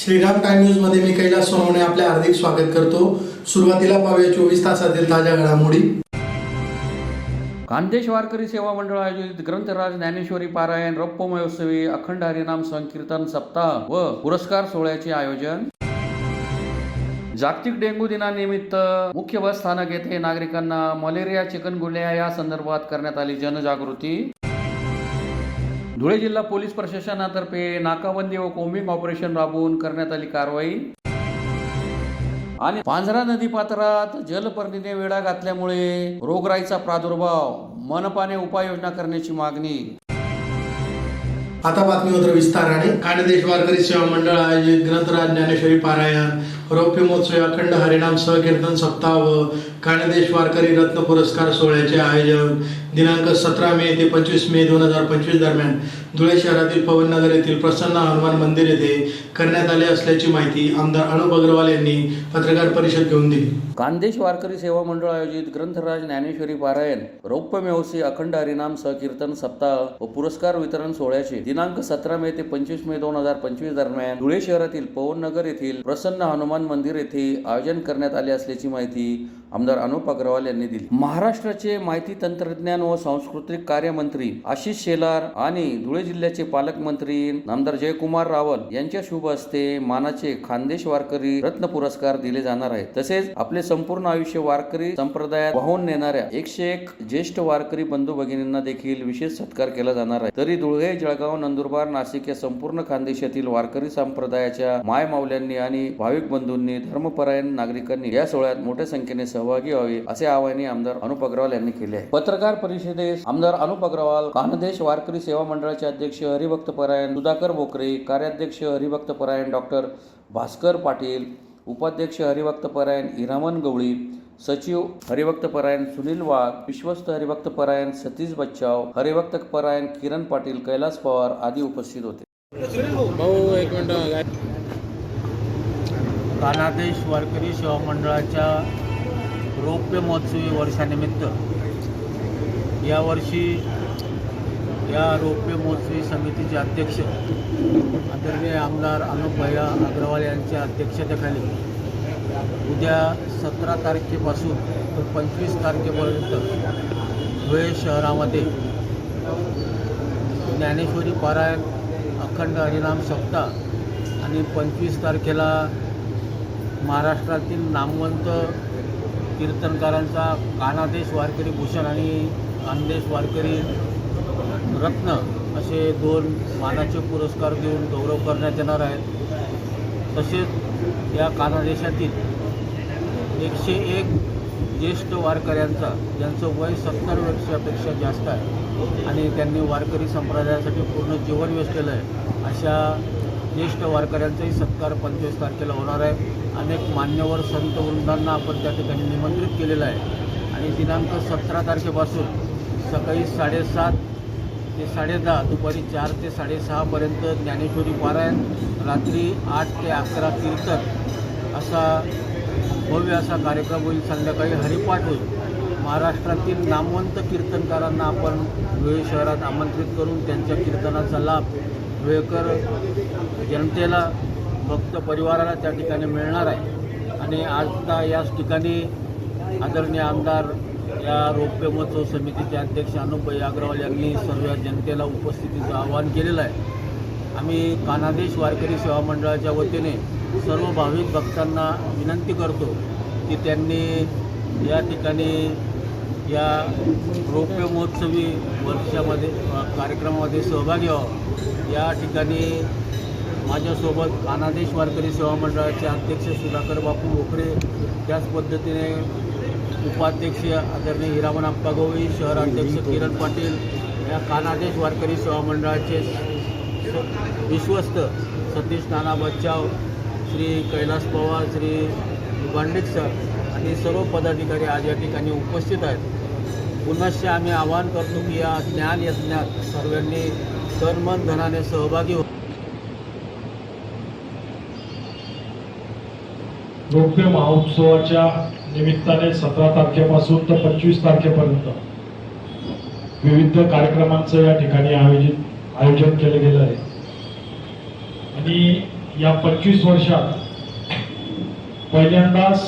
Shriram time news मध्ये मी कैलास सोनवणे आपले हार्दिक स्वागत करतो। सुरुवातीला पाहूया 24 तासातील ताज्या घडामोडी। खान्देश वारकरी सेवा मंडळ आयोजित ग्रंथराज ज्ञानेश्वरी पारायण रौप्य महोत्सवी अखंड हरिनाम संकीर्तन सप्ताह व पुरस्कार सोहळ्याचे आयोजन। जागतिक डेंग्यू दिनानिमित्त मुख्य बस स्थानक येथे नागरिकांना मलेरिया चिकनगुन्या या संदर्भात करण्यात आली जनजागृती। धुळे जिल्हा पोलीस प्रशासनातर्फे नाकाबंदी व कोम्बिंग ऑपरेशन राबवून करण्यात आली कारवाई। आणि पांझरा नदी पात्रात जलपर्णीने वेढा घातल्यामुळे रोगराईचा प्रादुर्भाव, मनपाने उपाययोजना करण्याची मागणी। आता बातमीपत्र विस्ताराने। खान्देश वारकरी सेवा मंडळ आयोजित ग्रंथराज ज्ञानेश्वरी पारायण रौप्य महोत्सवी अखंड हरिनाम सहकीर्तन सप्ताह व खान्देश वारकरी रत्न पुरस्कार सोहळ्याचे आयोजन दिनांक 17 मे ते 25 मे 2025 दरम्यान धुळे शहरातील पवननगर येथील प्रसन्न हनुमान मंदिर येथे करण्यात आले असल्याची माहिती आमदार अनुप अग्रवाल यांनी पत्रकार परिषद घेऊन दिली। खान्देश वारकरी सेवा मंडळ आयोजित ग्रंथराज ज्ञानेश्वरी पारायण रौप्य महोत्सवी अखंड हरिनाम सहकीर्तन सप्ताह व पुरस्कार वितरण सोहळ्याचे दिनांक 17 मे ते 25 मे 2025 दरम्यान धुळे शहरातील पवननगर येथील प्रसन्न हनुमान मंदिर येथे आयोजन करण्यात आले असल्याची माहिती आमदार अनुप अग्रवाल यांनी दिली। महाराष्ट्राचे माहिती तंत्रज्ञान व सांस्कृतिक कार्य मंत्री आशिष शेलार आणि धुळे जिल्ह्याचे पालकमंत्री नामदार जयकुमार रावल यांच्या शुभ हस्ते मानाचे खान्देश वारकरी रत्न पुरस्कार दिले जाणार आहेत। तसेच आपले संपूर्ण आयुष्य वारकरी संप्रदायात वाहून नेणाऱ्या 101 ज्येष्ठ वारकरी बंधू भगिनींना देखील विशेष सत्कार केला जाणार आहे। तरी धुळे, जळगाव, नंदुरबार, नाशिक या संपूर्ण खानदेशातील वारकरी संप्रदायाच्या माय माऊल्यांनी आणि भाविक बंधूंनी, धर्मपरायण नागरिकांनी या सोहळ्यात मोठ्या संख्येने सहभागी व्हावे असे आवाहन आमदार अनुप अग्रवाल यांनी केले आहे। पत्रकार परिषदेस आमदार अनुप अग्रवाल, खान्देश वारकरी सेवा मंडळाचे अध्यक्ष हरिभक्त परायण सुधाकर बोकरे, कार्याध्यक्ष हरिभक्त परायण डॉक्टर भास्कर पाटील, उपाध्यक्ष हरिभक्त परायण हिरामन गवळी, सचिव हरिभक्त परायण सुनील वाघ, विश्वस्त हरिभक्त परायण सतीश बच्चाव, हरिभक्त परायण किरण पाटील, कैलास पवार आदी उपस्थित होते। खान्देश वारकरी सेवा मंडळाच्या रौप्य महोत्सवी वर्षानिमित्त यावर्षी या रौप्य महोत्सवी समितीचे अध्यक्ष आदरणीय आमदार अनुप भैया अग्रवाल यांच्या अध्यक्षतेखाली उद्या 17 तारखेपासून तर 25 तारखेपर्यंत धुळे शहरामध्ये ज्ञानेश्वरी पारायण अखंड हरिनाम सप्ताह आणि 25 तारखेला महाराष्ट्रातील नामवंत कीर्तनकारांचा खान्देश वारकरी भूषण आणि खान्देश वारकरी रत्न असे 2 मानाचे पुरस्कार देऊन गौरव करण्यात येणार आहे। तसेच या खानदेशातील 101 ज्येष्ठ वारकऱ्यांचा ज्यांचं वय 70 वर्षापेक्षा जास्त आहे आणि त्यांनी वारकरी संप्रदायासाठी पूर्ण जीवन वेचलेलं आहे अशा ज्येष्ठ वारकऱ्यांचाही सत्कार 25 तारखेला होणार आहे। अनेक मान्यवर संत वृंदांना आपण त्या ठिकाणी निमंत्रित केलेलं आहे आणि दिनांक 17 तारखेपासून सकाळी 7:30 ते 10:30, दुपारी 4 ते 6:30पर्यंत ज्ञानेश्वरी पारायण, रात्री 8 ते 11 कीर्तन असा भव्य असा कार्यक्रम होईल। संध्याकाळी हरिपाठ होईल। महाराष्ट्रातील नामवंत कीर्तनकारांना आपण धुळे शहरात आमंत्रित करून त्यांच्या कीर्तनाचा लाभ धुळेकर जनतेला, भक्त परिवाराला त्या ठिकाणी मिळणार आहे। आणि आता याच ठिकाणी आदरणीय आमदार या रौप्य महोत्सव समितीचे अध्यक्ष अनुप भैया अग्रवाल यांनी सर्व जनतेला उपस्थितीचं आवाहन केलेलं आहे। आम्ही खान्देश वारकरी सेवा मंडळाच्या वतीने सर्व भाविक भक्तांना विनंती करतो की त्यांनी या ठिकाणी या रौप्य महोत्सवी वर्षामध्ये कार्यक्रमामध्ये सहभागी व्हावं। या ठिकाणी माझ्यासोबत खान्देश वारकरी सेवा मंडळाचे अध्यक्ष सुधाकर बापू बोकरे, त्याच पद्धतीने उपाध्यक्ष आदरणीय हिरामन आप्पा गवळी, शहराध्यक्ष किरण पाटील, या खान्देश वारकरी सेवा मंडळाचे विश्वस्त सतीश नाना बच्चाव, श्री कैलास पवार, श्री बांडिक सर आणि सर्व पदाधिकारी आज या ठिकाणी उपस्थित आहेत। पुनश्च आम्ही आवाहन करतो की या ज्ञान यज्ञात सर्वांनी तन मन धनाने सहभागी हो। रौप्य महोत्सवाच्या निमित्ताने 17 तारखेपासून तर 25 तारखेपर्यंत विविध कार्यक्रमांचं या ठिकाणी आयोजन केलं गेलं आहे आणि या 25 वर्षात पहिल्यांदाच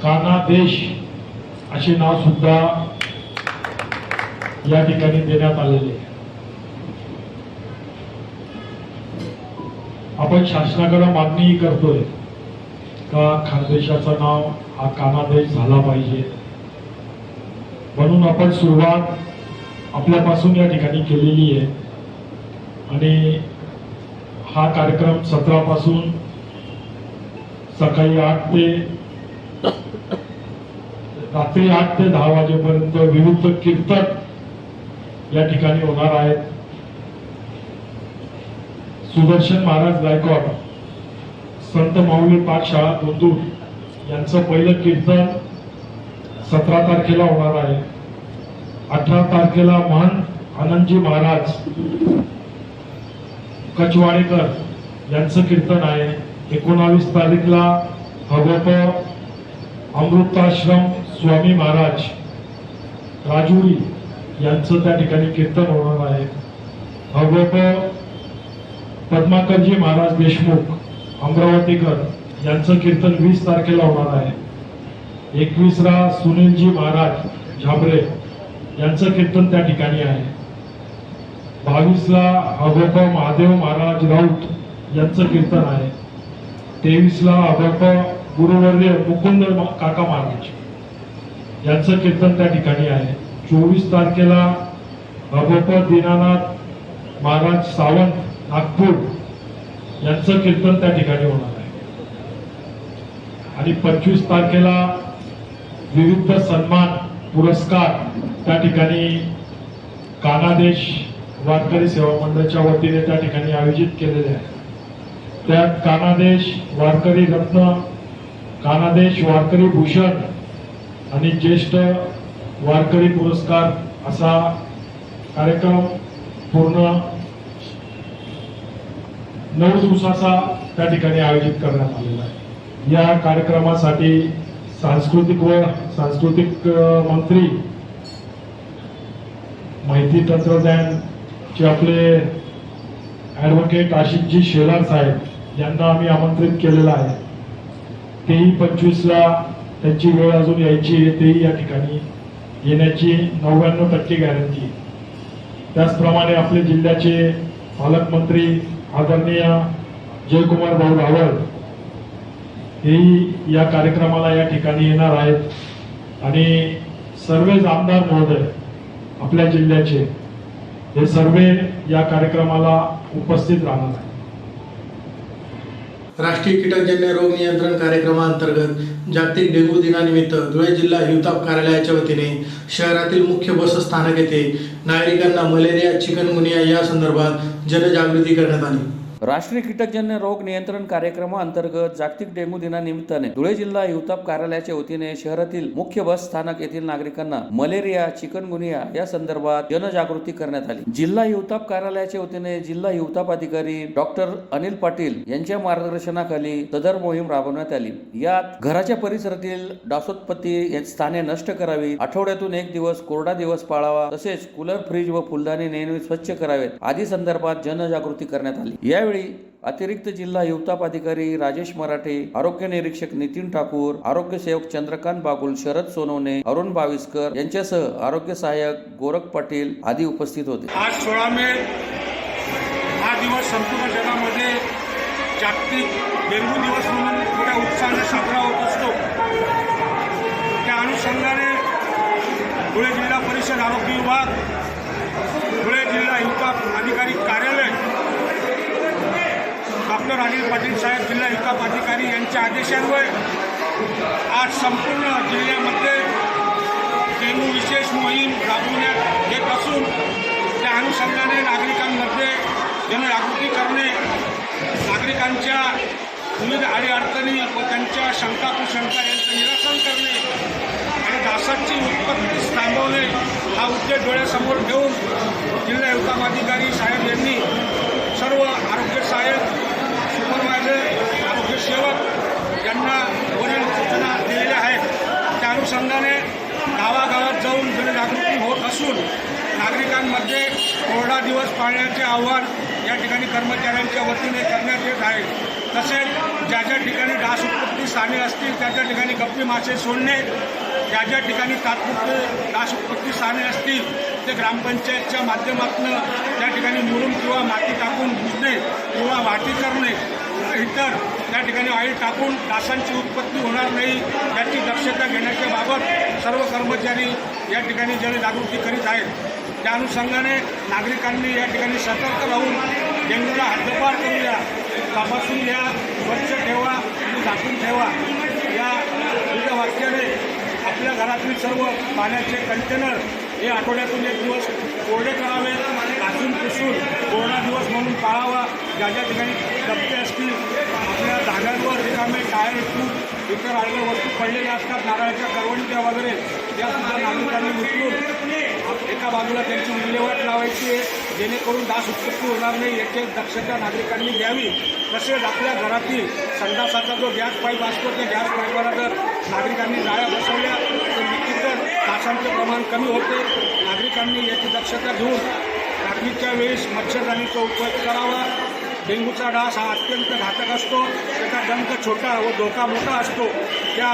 काना देश असे नाव सुद्धा या ठिकाणी देण्यात आलेले आहे. आपण शासनाकडे मागणी करतोय का खानदेशाचं नाव हा कानादेश झाला पाहिजे, म्हणून आपण सुरुवात आपल्यापासून या ठिकाणी केलेली आहे. आणि हा कार्यक्रम 17 पासून सकाळी 8 ते रात्री 8 ते 10 वाजेपर्यंत विविध कीर्तन या ठिकाणी होणार आहेत. सुदर्शन महाराज गायकवाड संत माऊली पाठशाळा गोंदूर यांचं पहिलं कीर्तन 17 तारखेला होणार आहे. 18 तारखेला महंत आनंदजी महाराज कचवाडेकर यांचं कीर्तन आहे. 19 तारीखला हगोप अमृताश्रम स्वामी महाराज राजुरी यांचं त्या ठिकाणी कीर्तन होणार आहे. हगोप पद्माकरजी महाराज देशमुख अमरावतीकर यांचं कीर्तन 20 तारखेला होणार आहे. 21ला सुनीलजी महाराज झाबरे यांचं कीर्तन त्या ठिकाणी आहे. 22ला अगोपा महादेव महाराज राऊत यांचं कीर्तन आहे. 23ला अगोपा गुरुवर्य मुकुंद काका महाराज यांचं कीर्तन त्या ठिकाणी आहे. 24 तारखेला अगोपा दीनानाथ महाराज सावंत नागपूर यांचं कीर्तन त्या ठिकाणी होणार आहे. आणि 25 तारखेला विविध सन्मान पुरस्कार त्या ठिकाणी कानादेश वारकरी सेवा मंडळाच्या वतीने त्या ठिकाणी आयोजित केलेले आहे. त्यात कानादेश वारकरी रत्न, कानादेश वारकरी भूषण आणि ज्येष्ठ वारकरी पुरस्कार असा कार्यक्रम पूर्ण 9 दिवसाचा त्या ठिकाणी आयोजित करण्यात आलेला आहे. या कार्यक्रमासाठी सांस्कृतिक मंत्री माहिती तंत्रज्ञानचे आपले ॲडव्होकेट आशिषजी शेलार साहेब यांना आम्ही आमंत्रित केलेलं आहे. तेही 25ला त्यांची वेळ अजून यायची आहे, तेही या ठिकाणी येण्याची 99% गॅरंटी. त्याचप्रमाणे आपले जिल्ह्याचे पालकमंत्री आदरणीय जयकुमार भाऊ रावळ हेही या कार्यक्रमाला या ठिकाणी येणार आहेत. आणि सर्वच आमदार महोदय आपल्या जिल्ह्याचे हे सर्व या कार्यक्रमाला उपस्थित राहणार आहेत. राष्ट्रीय कीटकजन्य रोग नियंत्रण कार्यक्रमाअंतर्गत जागतिक डेंग्यू दिनानिमित्त धुळे जिल्हा हिवताप कार्यालयाच्या वतीने शहरातील मुख्य बस स्थानक येथे नागरिकांना मलेरिया, चिकनगुनिया या संदर्भात जनजागृती करण्यात आली. राष्ट्रीय कीटकजन्य रोग नियंत्रण कार्यक्रमाअंतर्गत जागतिक डेंग्यू दिनानिमित्ताने धुळे जिल्हा हिवताप कार्यालयाच्या वतीने शहरातील मुख्य बस स्थानक येथील नागरिकांना मलेरिया, चिकनगुनिया या संदर्भात जनजागृती करण्यात आली. जिल्हा हिवताप कार्यालयाच्या वतीने जिल्हा हिवताप अधिकारी डॉक्टर अनिल पाटील यांच्या मार्गदर्शनाखाली सदर मोहीम राबवण्यात आली. यात घराच्या परिसरातील डासोत्पत्ती स्थाने नष्ट करावी, आठवड्यातून 1 दिवस कोरडा दिवस पाळावा, तसेच कूलर, फ्रीज व फुलदाणी नेहमी स्वच्छ करावेत आदी संदर्भात जनजागृती करण्यात आली. यावेळी अतिरिक्त जिल्हा हिवताप अधिकारी राजेश मराठे, आरोग्य निरीक्षक नितीन ठाकूर, आरोग्य सेवक चंद्रकांत बागुल, शरद सोनवणे, अरुण बाविस्कर यांच्यासह आरोग्य सहाय्यक गोरख पाटील आदी उपस्थित होते. आज 16 मे हा दिवस संपूर्ण जगामध्ये जागतिक डेंग्यू दिवस म्हणून मोठ्या उत्साहाने साजरा होत असतो. त्या अनुषंगाने धुळे जिल्हा परिषद आरोग्य विभाग, धुळे जिल्हा हिवताप अधिकारी कार्यालय, डॉक्टर अनिल पाटील साहेब जिल्हा हिवताप अधिकारी यांच्या आदेशान्वये आज संपूर्ण जिल्ह्यामध्ये डेंग्यू विशेष मोहीम राबवण्यात येत असून त्या अनुषंगाने नागरिकांमध्ये जनजागृती करणे, नागरिकांच्या विविध अडीअडचणी व त्यांच्या शंका कुशंका यांचं निरसन करणे आणि डासांची उत्पत्ती थांबवणे हा उद्देश डोळ्यासमोर ठेवून जिल्हा हिवताप अधिकारी साहेब यांनी सर्व आरोग्य सहाय्यक, सुपरवायझर, आरोग्य सेवक यांना वरील सूचना दिलेल्या आहेत. त्या अनुषंगाने गावागावात जाऊन जनजागृती होत असून नागरिकांमध्ये कोरडा दिवस पाळण्याचे आव्हान या ठिकाणी कर्मचाऱ्यांच्या वतीने करण्यात येत आहे. तसेच ज्या ज्या ठिकाणी डास उत्पत्ती स्थाने असतील त्या त्या ठिकाणी गप्पी मासे सोडणे, ज्या ज्या ठिकाणी तात्पुरते डास उत्पत्ती स्थाने असतील ते ग्रामपंचायतच्या माध्यमातून त्या ठिकाणी मुरुम किंवा माती टाकून बुजणे किंवा वाटी करणे, इतर त्या ठिकाणी ऑइल टाकून डासांची उत्पत्ती होणार नाही याची दक्षता घेण्याच्या बाबत सर्व कर्मचारी या ठिकाणी जनजागृती करीत आहेत. त्या अनुषंगाने नागरिकांनी या ठिकाणी सतर्क राहून डेंग्यूला हद्दपार करूया, तपासून घ्या, स्वच्छ ठेवा आणि झाकून ठेवा या विविध वाक्याने आपल्या घरातील सर्व पाण्याचे कंटेनर हे आठवड्यातून एक दिवस कोरडे करावे, घासून पुसून कोरडा दिवस म्हणून पाळावा. ज्या ज्या ठिकाणी डबके असतील आपल्या धाग्यांवर रिकामे टायर ट्यूब इतर आडव्या वस्तू पडलेल्या असतात, नारळाच्या करवंट्या वगैरे त्यासुद्धा नागरिकांनी उचलून एका बाजूला त्यांची विल्हेवाट लावायची आहे, जेणेकरून डास उत्पत्ती होणार नाही याची दक्षता नागरिकांनी घ्यावी. तसेच आपल्या घरातील संडासाचा जो गॅस पाईप असतो त्या गॅस पाईपाला जर नागरिकांनी जाळ्या बसवल्या तर निश्चितच डासांचे प्रमाण कमी होते. नागरिकांनी याची दक्षता घेऊन रात्रीच्या वेळेस मच्छरदाणीचा उपयोग करावा. डेंग्यूचा डास हा अत्यंत घातक असतो, त्याचा डंख छोटा व धोका मोठा असतो. त्या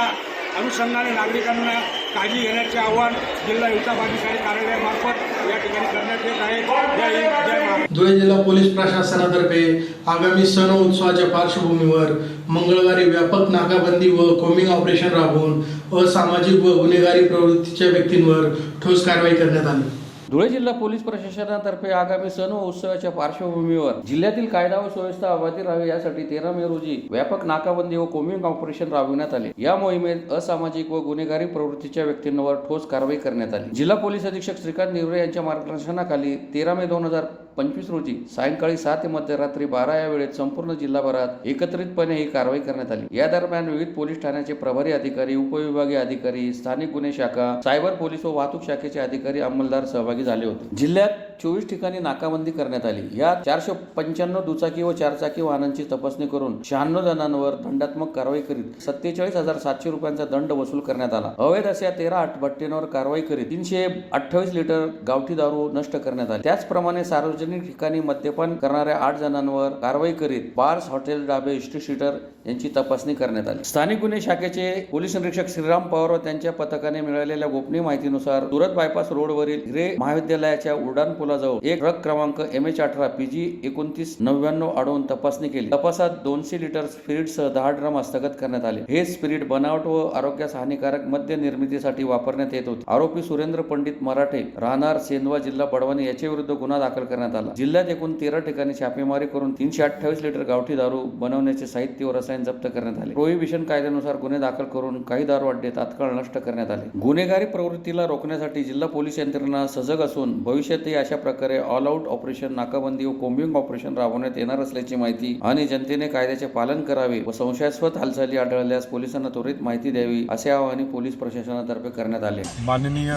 अनुषंगाने नागरिकांना काळजी घेण्याचे आवाहन जिल्हा विकास अधिकारी कार्यालयामार्फत या ठिकाणी करण्यात येत आहे. जय हिंद, जय महाराष्ट्र. धुळे जिल्हा पोलीस प्रशासनातर्फे आगामी सण उत्सवाच्या पार्श्वभूमीवर मंगळवारी व्यापक नाकाबंदी व कोमिंग ऑपरेशन राबवून असामाजिक व गुन्हेगारी प्रवृत्तीच्या व्यक्तींवर ठोस कारवाई करण्यात आली. धुळे जिल्हा पोलीस प्रशासनातर्फे आगामी सण व उत्सवाच्या पार्श्वभूमीवर जिल्ह्यातील कायदा व सुव्यवस्था अबाधित राहावी यासाठी 13 मे रोजी व्यापक नाकाबंदी व कोमिंग ऑपरेशन राबविण्यात आले. या मोहिमेत असामाजिक व गुन्हेगारी प्रवृत्तीच्या व्यक्तींवर ठोस कारवाई करण्यात आली. जिल्हा पोलीस अधीक्षक श्रीकांत निवरे यांच्या मार्गदर्शनाखाली 13 मे 2025 रोजी सायंकाळी 7 ते मध्यरात्री 12 या वेळेत संपूर्ण जिल्हाभरात एकत्रितपणे ही कारवाई करण्यात आली. या दरम्यान विविध पोलीस ठाण्याचे प्रभारी अधिकारी, उपविभागीय अधिकारी, स्थानिक गुन्हे शाखा, सायबर पोलीस व वाहतूक शाखेचे अधिकारी, अंमलदार सहभागी झाले होते. जिल्ह्यात 24 ठिकाणी नाकाबंदी करण्यात आली. यात 495 दुचाकी व चारचाकी वाहनांची तपासणी करून 96 जणांवर दंडात्मक कारवाई करीत 47,700 रुपयांचा दंड वसूल करण्यात आला. अवैध अशा 13 भट्टींवर कारवाई करीत 328 लिटर गावठी दारू नष्ट करण्यात आली. त्याचप्रमाणे सार्वजनिक ठिकाणी मद्यपान करणाऱ्या 8 जणांवर कारवाई करीत बार्स, हॉटेल, डाबे, इस्टेशिटर यांची तपासणी करण्यात आली. स्थानिक गुन्हे शाखेचे पोलीस निरीक्षक श्रीराम पवार व त्यांच्या पथकाने मिळालेल्या गोपनीय माहितीनुसार सुरत बायपास रोडवरील हिरे महाविद्यालयाच्या उड्डाण पुलाजवळ एक ट्रक क्रमांक MH18 PG 2999 अडवून तपासणी केली. तपासात 200 लिटर स्पिरिटसह 10 ड्रम हस्तगत करण्यात आले. हे स्पिरिट बनावट व आरोग्यास हानिकारक मद्य निर्मितीसाठी वापरण्यात येत होते. आरोपी सुरेंद्र पंडित मराठे राहणार सेंदवा, जिल्हा बडवानी याच्या विरुद्ध गुन्हा दाखल करण्यात आला. जिल्ह्यात एकूण 13 ठिकाणी छापेमारी करून 328 लिटर गावठी दारू बनवण्याचे साहित्य व रसायन जप्त करण्यात आले. प्रोहिबिशन कायद्यानुसार गुन्हे दाखल करून काही दारू अड्डे तात्काळ नष्ट करण्यात आले. गुन्हेगारी प्रवृत्तीला रोखण्यासाठी जिल्हा पोलीस यंत्रणा सजग असून भविष्यातही अशा प्रकारे ऑल आउट ऑपरेशन, नाकाबंदी व कोम्बिंग ऑपरेशन राबवण्यात येणार असल्याची माहिती आणि जनतेने कायद्याचे पालन करावे व संशयास्पद हालचाली आढळल्यास पोलिसांना त्वरित माहिती द्यावी असे आवाहन पोलीस प्रशासनातर्फे करण्यात आले. माननीय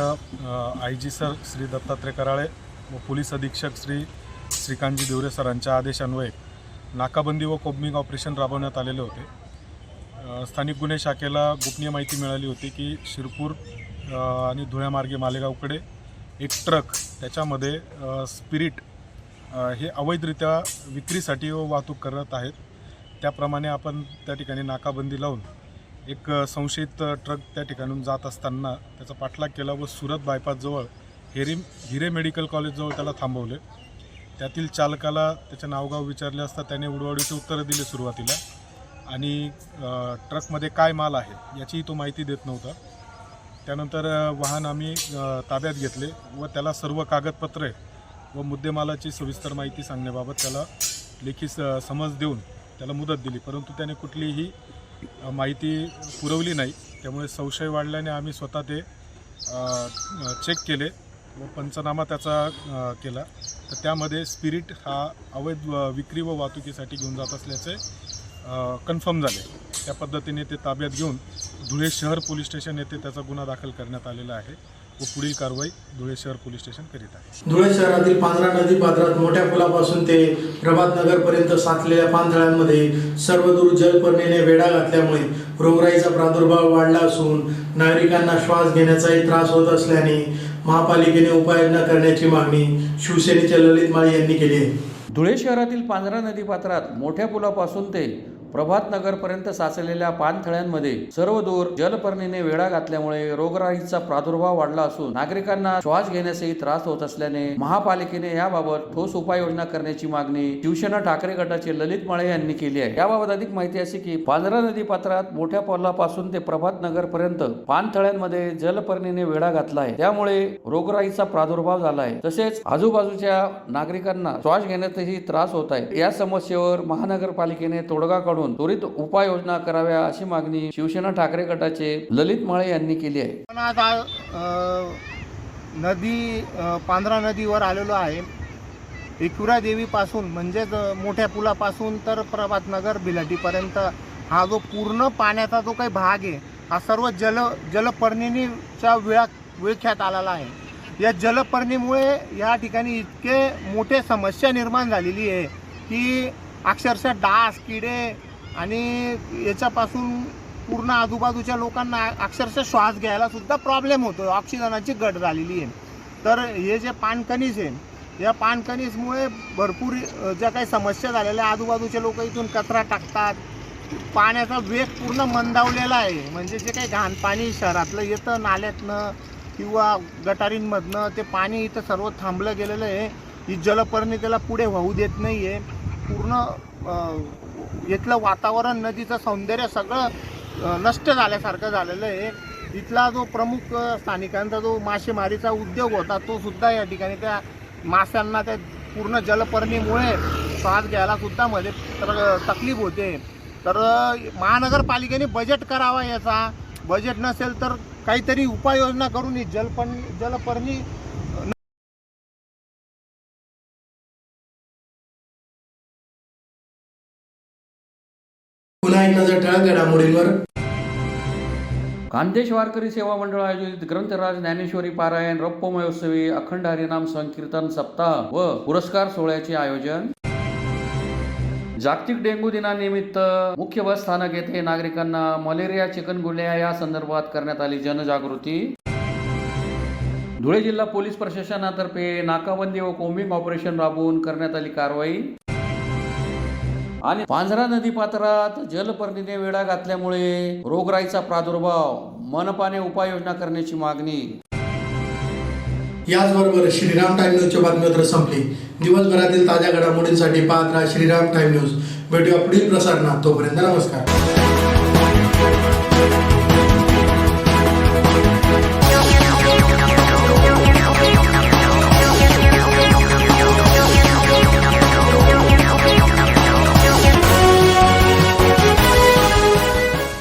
IG सर श्री दत्तात्रय कराळे व पोलीस अधीक्षक श्री श्रीकांतजी दिवरे सरांच्या आदेशान्वये नाकाबंदी व कोम्बिंग ऑपरेशन राबवण्यात आलेले होते. स्थानिक गुन्हे शाखेला गोपनीय माहिती मिळाली होती की शिरपूर आणि धुळ्यामार्गे मालेगावकडे एक ट्रक त्याच्यामध्ये स्पिरिट हे अवैधरित्या विक्रीसाठी व वाहतूक करत आहेत. त्याप्रमाणे आपण त्या ठिकाणी नाकाबंदी लावून एक संशयित ट्रक त्या ठिकाणून जात असताना त्याचा पाठलाग केला व सुरत बायपासजवळ हिरे मेडिकल कॉलेजजवळ त्याला थांबवले. त्यातील चालकाला त्याचे नावगाव विचारले असता त्याने उडवाडीची उत्तरं दिली सुरुवातीला आणि ट्रकमध्ये काय माल आहे याचीही तो माहिती देत नव्हता. त्यानंतर वाहन आम्ही ताब्यात घेतले व त्याला सर्व कागदपत्रे व मुद्देमालाची सविस्तर माहिती सांगण्याबाबत त्याला लेखी समज देऊन त्याला मुदत दिली, परंतु त्याने कुठलीही माहिती पुरवली नाही. त्यामुळे संशय वाढल्याने आम्ही स्वतः ते चेक केले व पंचनामा त्याचा केला. तर त्यामध्ये स्पिरिट हा अवैध विक्री व वाहतुकीसाठी घेऊन जात असल्याचे कन्फर्म झाले. त्या पद्धतीने ते ताब्यात घेऊन धुळे शहर पोलीस स्टेशन येथे त्याचा गुन्हा दाखल करण्यात आलेला आहे व पुढील कारवाई धुळे शहर पोलीस स्टेशन करीत आहे. धुळे शहरातील पांझरा नदी पात्रात मोठ्या पुलापासून ते प्रभात नगरपर्यंत साचलेल्या पाणथळ्यांमध्ये सर्वदूर जलपर्णीने वेढा घातल्यामुळे रोगराईचा प्रादुर्भाव वाढला असून नागरिकांना श्वास घेण्याचाही त्रास होत असल्याने महापालिकेने उपाययोजना करण्याची मागणी शिवसेनेचे ललित माळी यांनी केली आहे. धुळे शहरातील पांझरा नदी पात्रात मोठ्या पुलापासून ते प्रभात नगरपर्यंत साचलेल्या पाणथळ्यांमध्ये सर्वदूर जलपर्णीने वेढा घातल्यामुळे रोगराईचा प्रादुर्भाव वाढला असून नागरिकांना श्वास घेण्यासही त्रास होत असल्याने महापालिकेने याबाबत ठोस उपाययोजना करण्याची मागणी शिवसेना ठाकरे गटाचे ललित माळे यांनी केली आहे। याबाबत अधिक माहिती अशी की पांझरा नदी पात्रात मोठ्या पुलापासून ते प्रभात नगरपर्यंत पाणथळ्यांमध्ये जलपर्णीने वेढा घातला आहे, त्यामुळे रोगराईचा प्रादुर्भाव झाला आहे। तसेच आजूबाजूच्या नागरिकांना श्वास घेण्यातही त्रास होत आहे। या समस्येवर महानगरपालिकेने तोडगा काढून त्वरित उपाययोजना कराव्या अशी मागणी शिवसेना ठाकरे गटाचे ललित माळे यांनी केली आहे। पण आज नदी पांझरा नदीवर आलेलो आहे। एकविरा देवीपासून म्हणजेच मोठ्या पुलापासून तर प्रभात नगर बिलाटीपर्यंत हा जो पूर्ण पाण्याचा जो काही भाग आहे हा सर्व जलपर्णीच्या विळख्यात आलेला आहे। या जलपर्णीमुळे या ठिकाणी इतके मोठे समस्या निर्माण झालेली आहे की अक्षरशः डास किडे आणि याच्यापासून पूर्ण आजूबाजूच्या लोकांना अक्षरशः श्वास घ्यायला सुद्धा प्रॉब्लेम होतो, ऑक्सिजनाची घट झालेली आहे। तर हे जे पाणकणीस आहे या पाणकणीसमुळे भरपूर ज्या काही समस्या झालेल्या, आजूबाजूचे लोक इथून कचरा टाकतात, पाण्याचा वेग पूर्ण मंदावलेला आहे। म्हणजे जे काही घाण पाणी शहरातलं येतं नाल्यातनं किंवा गटारींमधनं ते पाणी इथं सर्व थांबलं गेलेलं आहे। ही जलपर्णी त्याला पुढे वाहू देत नाही आहे। पूर्ण इथलं वातावरण नदीचं सौंदर्य सगळं नष्ट झाल्यासारखं झालेलं आहे। इथला जो प्रमुख स्थानिकांचा जो मासेमारीचा उद्योग होता तो सुद्धा या ठिकाणी त्या माशांना त्या पूर्ण जलपर्णीमुळे श्वास घ्यायला सुद्धा मध्ये तकलीफ होते। तर महानगरपालिकेने बजेट करावा, याचा बजेट नसेल तर काहीतरी उपाययोजना करून ही जलपर्णी पुन्हा एक नजर ठळक घडामोडींवर। खानदेश वारकरी सेवा मंडळ आयोजित ग्रंथराज ज्ञानेश्वरी पारायण रौप्य महोत्सवी अखंड हरिनाम संकीर्तन सप्ताह व पुरस्कार सोहळ्याचे आयोजन। जागतिक डेंग्यू दिनानिमित्त मुख्य बस स्थानक येथे नागरिकांना मलेरिया चिकनगुन्या या संदर्भात करण्यात आली जनजागृती। धुळे जिल्हा पोलीस प्रशासनातर्फे नाकाबंदी व कोम्बिंग ऑपरेशन राबवून करण्यात आली कारवाई। आणि पांझरा नदी पात्रात जलपर्णीने वेढा घातल्यामुळे रोगराईचा प्रादुर्भाव, मनपाने उपाययोजना करण्याची मागणी। याचबरोबर श्रीराम टाइम न्यूजची बातमीपत्र संपली। दिवसभरातील ताज्या घडामोडींसाठी पाहत राहा श्रीराम टाइम न्यूज। भेटूया पुढील प्रसारणात, तोपर्यंत नमस्कार।